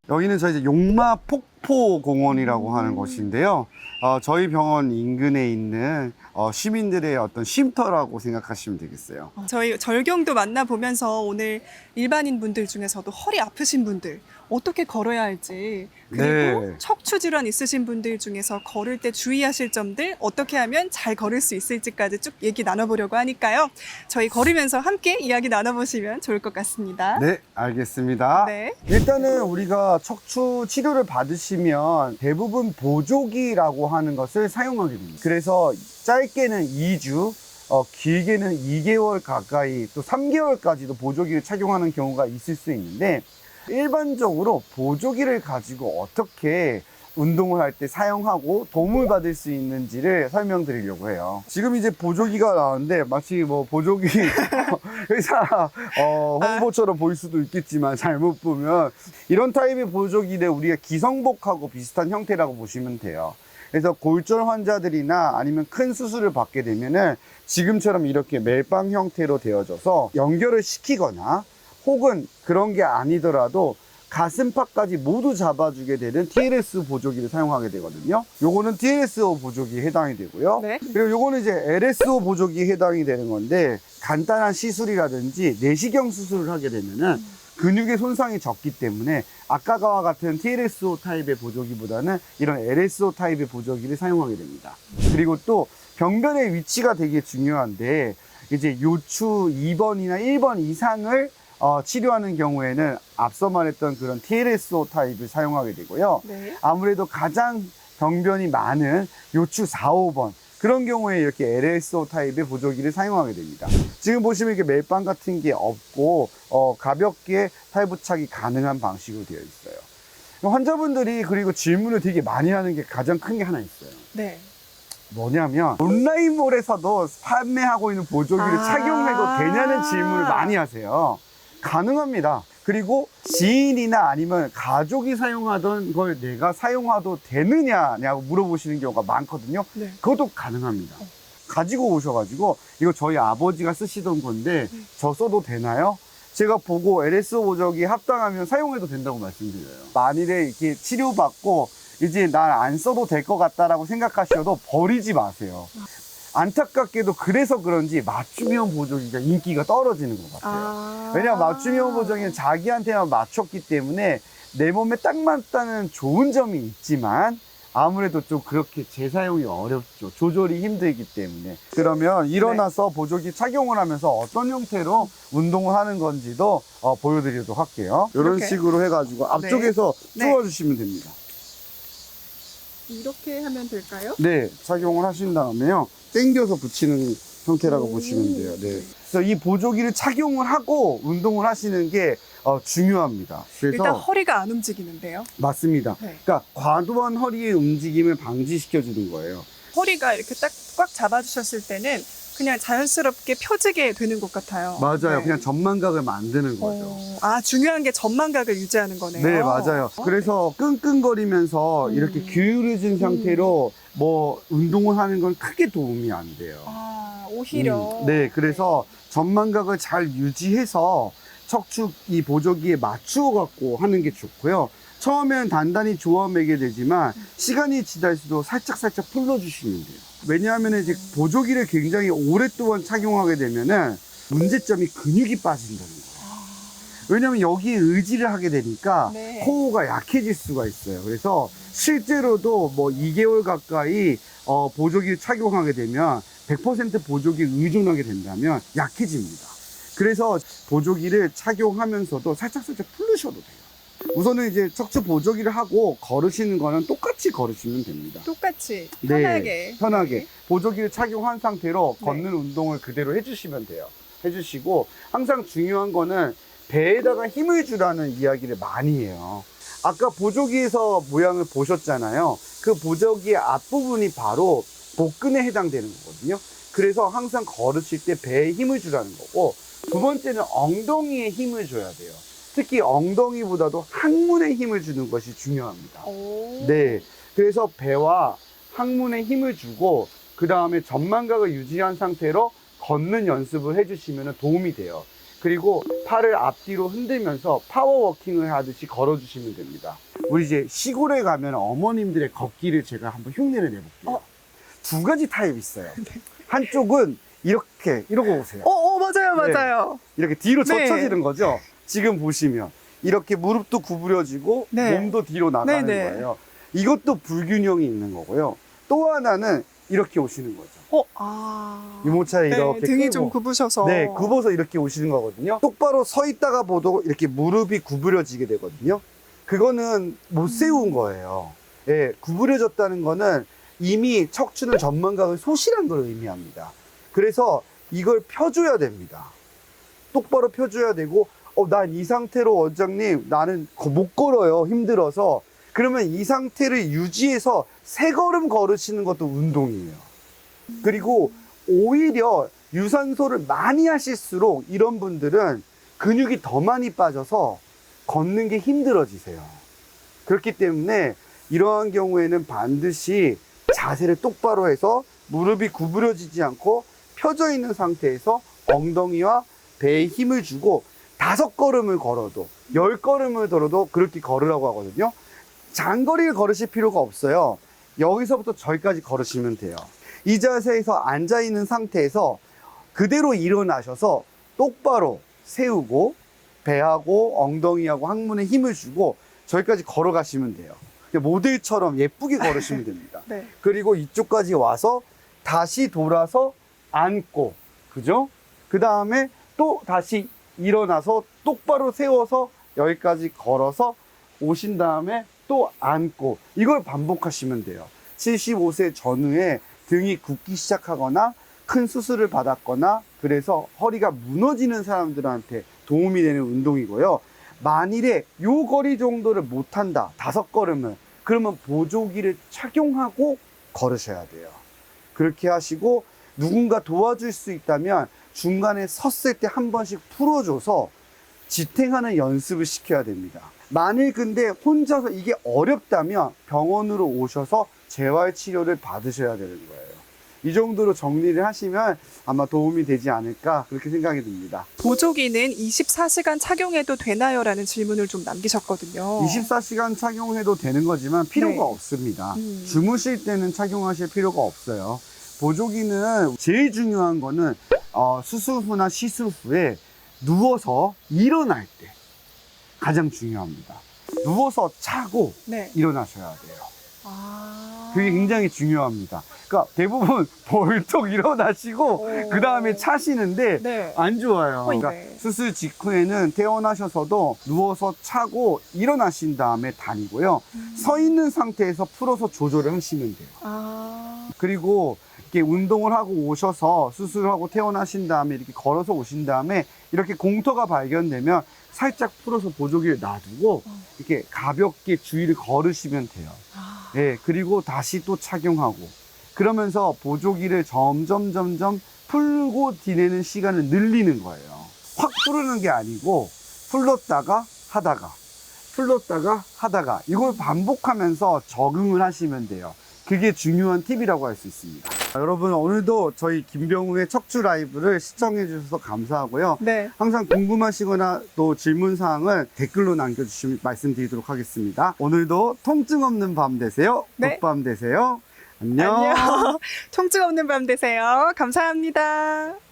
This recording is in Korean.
여기는 저희 용마 폭포공원이라고 하는 곳인데요. 저희 병원 인근에 있는 시민들의 어떤 쉼터라고 생각하시면 되겠어요. 저희 절경도 만나보면서 오늘 일반인 분들 중에서도 허리 아프신 분들 어떻게 걸어야 할지, 그리고 네. 척추 질환 있으신 분들 중에서 걸을 때 주의하실 점들, 어떻게 하면 잘 걸을 수 있을지까지 쭉 얘기 나눠보려고 하니까요. 저희 걸으면서 함께 이야기 나눠보시면 좋을 것 같습니다. 네, 알겠습니다. 네. 일단은 우리가 척추 치료를 받으시면 대부분 보조기라고 하는 것을 사용하게 됩니다. 그래서 짧게는 2주, 길게는 2개월 가까이 또 3개월까지도 보조기를 착용하는 경우가 있을 수 있는데, 일반적으로 보조기를 가지고 어떻게 운동을 할 때 사용하고 도움을 받을 수 있는지를 설명드리려고 해요. 지금 이제 보조기가 나왔는데 마치 뭐 보조기 회사 홍보처럼 보일 수도 있겠지만, 잘못 보면 이런 타입의 보조기는 우리가 기성복하고 비슷한 형태라고 보시면 돼요. 그래서 골절 환자들이나 아니면 큰 수술을 받게 되면은 지금처럼 이렇게 멜빵 형태로 되어져서 연결을 시키거나, 혹은 그런 게 아니더라도 가슴팍까지 모두 잡아주게 되는 TLS 보조기를 사용하게 되거든요. 요거는 TLSO 보조기에 해당이 되고요. 네. 그리고 요거는 이제 LSO 보조기에 해당이 되는 건데, 간단한 시술이라든지 내시경 수술을 하게 되면은 근육의 손상이 적기 때문에 아까와 같은 TLSO 타입의 보조기보다는 이런 LSO 타입의 보조기를 사용하게 됩니다. 그리고 또 병변의 위치가 되게 중요한데, 이제 요추 2번이나 1번 이상을 치료하는 경우에는 앞서 말했던 그런 TLSO 타입을 사용하게 되고요. 네. 아무래도 가장 병변이 많은 요추 4, 5번 그런 경우에 이렇게 LSO 타입의 보조기를 사용하게 됩니다. 지금 보시면 이렇게 멜빵 같은 게 없고 가볍게 탈부착이 가능한 방식으로 되어 있어요. 환자분들이 그리고 질문을 되게 많이 하는 게 가장 큰 게 하나 있어요. 네. 뭐냐면 온라인몰에서도 판매하고 있는 보조기를 착용해도 되냐는 질문을 많이 하세요. 가능합니다. 그리고 지인이나 아니면 가족이 사용하던 걸 내가 사용해도 되느냐고 물어보시는 경우가 많거든요. 네. 그것도 가능합니다. 가지고 오셔가지고 이거 저희 아버지가 쓰시던 건데 저 써도 되나요? 제가 보고 LSO 보조기 합당하면 사용해도 된다고 말씀드려요. 만일에 이렇게 치료받고 이제 난 안 써도 될 것 같다라고 생각하셔도 버리지 마세요. 안타깝게도 그래서 그런지 맞춤형 보조기가 인기가 떨어지는 것 같아요. 왜냐하면 맞춤형 보조기는 자기한테만 맞췄기 때문에 내 몸에 딱 맞다는 좋은 점이 있지만, 아무래도 좀 그렇게 재사용이 어렵죠. 조절이 힘들기 때문에. 그러면 일어나서 보조기 착용을 하면서 어떤 형태로 운동을 하는 건지도 보여드리도록 할게요. 이런 이렇게? 식으로 해가지고 앞쪽에서 네. 쪼아주시면 됩니다. 이렇게 하면 될까요? 네, 착용을 하신 다음에요, 당겨서 붙이는 형태라고 보시면 돼요. 네. 그래서 이 보조기를 착용을 하고 운동을 하시는 게 중요합니다. 그래서 일단 허리가 안 움직이는데요. 맞습니다. 네. 그러니까 과도한 허리의 움직임을 방지시켜 주는 거예요. 허리가 이렇게 딱 꽉 잡아주셨을 때는 그냥 자연스럽게 펴지게 되는 것 같아요. 맞아요. 네. 그냥 전만각을 만드는 거죠. 중요한 게 전만각을 유지하는 거네요. 네, 맞아요. 그래서 끙끙거리면서 이렇게 기울어진 상태로 뭐 운동을 하는 건 크게 도움이 안 돼요. 오히려. 네, 그래서 전만각을 잘 유지해서 척추 이 보조기에 맞추어 갖고 하는 게 좋고요. 처음엔 단단히 조아매게 되지만 시간이 지날수록 살짝 풀어주시면 돼요. 왜냐하면 이제 보조기를 굉장히 오랫동안 착용하게 되면은 문제점이 근육이 빠진다는 거예요. 왜냐하면 여기에 의지를 하게 되니까 네. 코어가 약해질 수가 있어요. 그래서 실제로도 뭐 2개월 가까이 보조기를 착용하게 되면 100% 보조기에 의존하게 된다면 약해집니다. 그래서 보조기를 착용하면서도 살짝 풀으셔도 돼요. 우선은 이제 척추 보조기를 하고 걸으시는 거는 똑같이 걸으시면 됩니다. 똑같이 네, 편하게. 편하게 보조기를 착용한 상태로 네. 걷는 운동을 그대로 해주시면 돼요. 해주시고, 항상 중요한 거는 배에다가 힘을 주라는 이야기를 많이 해요. 아까 보조기에서 모양을 보셨잖아요. 그 보조기의 앞부분이 바로 복근에 해당되는 거거든요. 그래서 항상 걸으실 때 배에 힘을 주라는 거고, 두 번째는 엉덩이에 힘을 줘야 돼요. 특히 엉덩이보다도 항문에 힘을 주는 것이 중요합니다. 네, 그래서 배와 항문에 힘을 주고 그 다음에 전만각을 유지한 상태로 걷는 연습을 해주시면 도움이 돼요. 그리고 팔을 앞뒤로 흔들면서 파워워킹을 하듯이 걸어주시면 됩니다. 우리 이제 시골에 가면 어머님들의 걷기를 제가 한번 흉내를 내볼게요. 두 가지 타입이 있어요. 한쪽은 이러고 오세요. 맞아요, 네. 맞아요. 이렇게 뒤로 네. 젖혀지는 거죠. 지금 보시면 이렇게 무릎도 구부려지고 네. 몸도 뒤로 나가는 네. 거예요. 이것도 불균형이 있는 거고요. 또 하나는 이렇게 오시는 거죠. 유모차를 이렇게 등이 끌고. 좀 굽으셔서. 네, 굽어서 이렇게 오시는 거거든요. 똑바로 서 있다가 보도 이렇게 무릎이 구부려지게 되거든요. 그거는 못 세운 거예요. 예, 구부려졌다는 거는 이미 척추는 전man각을 소실한 걸 의미합니다. 그래서 이걸 펴줘야 됩니다. 똑바로 펴줘야 되고, 난 이 상태로 원장님, 나는 못 걸어요. 힘들어서. 그러면 이 상태를 유지해서 3걸음 걸으시는 것도 운동이에요. 그리고 오히려 유산소를 많이 하실수록 이런 분들은 근육이 더 많이 빠져서 걷는 게 힘들어지세요. 그렇기 때문에 이러한 경우에는 반드시 자세를 똑바로 해서 무릎이 구부려지지 않고 펴져 있는 상태에서 엉덩이와 배에 힘을 주고 5걸음을 걸어도 10걸음을 걸어도 그렇게 걸으라고 하거든요. 장거리를 걸으실 필요가 없어요. 여기서부터 저기까지 걸으시면 돼요. 이 자세에서 앉아 있는 상태에서 그대로 일어나셔서 똑바로 세우고 배하고 엉덩이하고 항문에 힘을 주고 저기까지 걸어가시면 돼요. 모델처럼 예쁘게 걸으시면 됩니다. 네. 그리고 이쪽까지 와서 다시 돌아서 앉고, 그죠? 그 다음에 또 다시 일어나서 똑바로 세워서 여기까지 걸어서 오신 다음에 또 앉고, 이걸 반복하시면 돼요. 75세 전후에 등이 굽기 시작하거나 큰 수술을 받았거나 그래서 허리가 무너지는 사람들한테 도움이 되는 운동이고요. 만일에 요 거리 정도를 못한다, 5걸음을, 그러면 보조기를 착용하고 걸으셔야 돼요. 그렇게 하시고 누군가 도와줄 수 있다면 중간에 섰을 때 한 번씩 풀어줘서 지탱하는 연습을 시켜야 됩니다. 만일 근데 혼자서 이게 어렵다면 병원으로 오셔서 재활치료를 받으셔야 되는 거예요. 이 정도로 정리를 하시면 아마 도움이 되지 않을까 그렇게 생각이 듭니다. 보조기는 24시간 착용해도 되나요? 라는 질문을 좀 남기셨거든요. 24시간 착용해도 되는 거지만 필요가 네. 없습니다. 주무실 때는 착용하실 필요가 없어요. 보조기는 제일 중요한 거는 수술 후나 시술 후에 누워서 일어날 때 가장 중요합니다. 누워서 차고 네. 일어나셔야 돼요. 아. 그게 굉장히 중요합니다. 그러니까 대부분 벌떡 일어나시고 그 다음에 차시는데 네. 안 좋아요. 그러니까 네. 수술 직후에는 퇴원하셔서도 누워서 차고 일어나신 다음에 다니고요. 서 있는 상태에서 풀어서 조절을 하시면 돼요. 아. 그리고 이렇게 운동을 하고 오셔서 수술하고 퇴원하신 다음에 이렇게 걸어서 오신 다음에 이렇게 공터가 발견되면 살짝 풀어서 보조기를 놔두고 이렇게 가볍게 주위를 걸으시면 돼요. 예, 그리고 다시 또 착용하고 그러면서 보조기를 점점 풀고 지내는 시간을 늘리는 거예요. 확 풀는 게 아니고 풀렀다가 하다가 이걸 반복하면서 적응을 하시면 돼요. 그게 중요한 팁이라고 할 수 있습니다. 여러분, 오늘도 저희 김병우의 척추 라이브를 시청해 주셔서 감사하고요. 네. 항상 궁금하시거나 또 질문사항을 댓글로 남겨주시면 말씀드리도록 하겠습니다. 오늘도 통증 없는 밤 되세요. 네. 굿밤 되세요. 안녕. 안녕. 통증 없는 밤 되세요. 감사합니다.